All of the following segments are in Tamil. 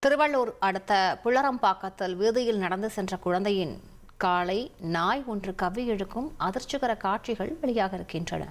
திருவள்ளூர் அடுத்த புள்ளரம்பாக்கத்தில் வீதியில் நடந்து சென்ற குழந்தையின் காலை நாய் ஒன்று கவ்வி இழுக்கும் அதிர்ச்சிகர காட்சிகள் வெளியாக இருக்கின்றன.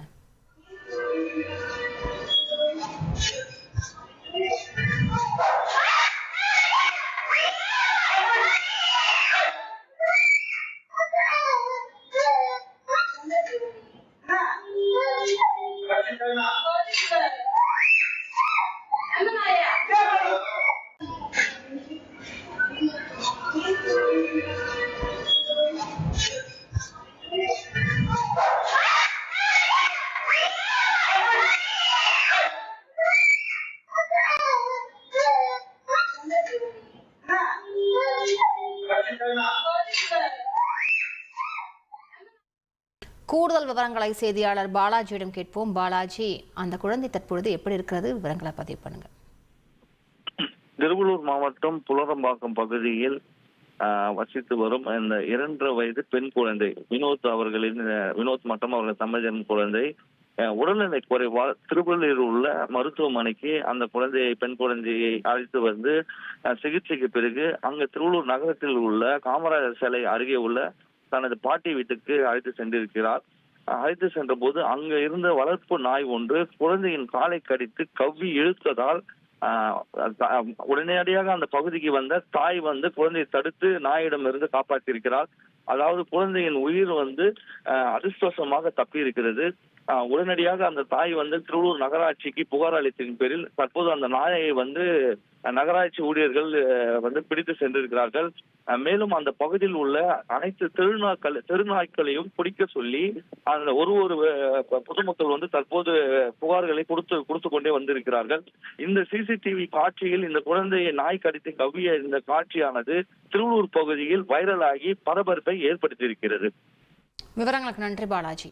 கூடுதல் விவரங்களை செய்தியாளர் பாலாஜியிடம் கேட்போம். பாலாஜி, அந்த குழந்தை தற்பொழுது எப்படி இருக்கிறது? விவரங்களை பதிவு பண்ணுங்க. திருவள்ளூர் மாவட்டம் புலரம்பாக்கம் பகுதியில் வசித்து வரும் இந்த 2.5 வயது பெண் குழந்தை வினோத் மற்றும் அவர்கள் தம்பதியின் குழந்தை உடல்நிலை குறைவால் திருவள்ளூரில் உள்ள மருத்துவமனைக்கு அந்த பெண் குழந்தையை அழைத்து வந்து சிகிச்சைக்கு பிறகு அங்கு திருவள்ளூர் நகரத்தில் உள்ள காமராஜர் சிலை அருகே உள்ள தனது பாட்டி வீட்டுக்கு அழைத்து சென்றிருக்கிறார். அழைத்து சென்ற போது அங்க இருந்த வளர்ப்பு நாய் ஒன்று குழந்தையின் காலை கடித்து கவ்வி இழுத்ததால் உடனடியாக அந்த பகுதிக்கு வந்த தாய் குழந்தையை தடுத்து நாயிடமிருந்து காப்பாற்றியிருக்கிறார். அதாவது குழந்தையின் உயிர் அதிர்ஷ்டவசமாக தப்பி இருக்கிறது. உடனடியாக அந்த தாய் திருவள்ளூர் நகராட்சிக்கு புகார் அளித்ததின் பேரில் தற்போது அந்த நாயை நகராட்சி ஊழியர்கள் பிடித்து சென்றிருக்கிறார்கள். மேலும் அந்த பகுதியில் உள்ள அனைத்து தெருநாய்களையும் பிடிக்க சொல்லி அந்த ஒரு பொதுமக்கள் தற்போது புகார்களை கொடுத்து கொண்டே வந்திருக்கிறார்கள். இந்த சிசிடிவி காட்சியில் இந்த குழந்தையை நாய் கடித்து கவ்விய இந்த காட்சியானது திருவள்ளூர் பகுதியில் வைரலாகி பரபரப்பை ஏற்படுத்தியிருக்கிறது. விவரங்களுக்கு நன்றி பாலாஜி.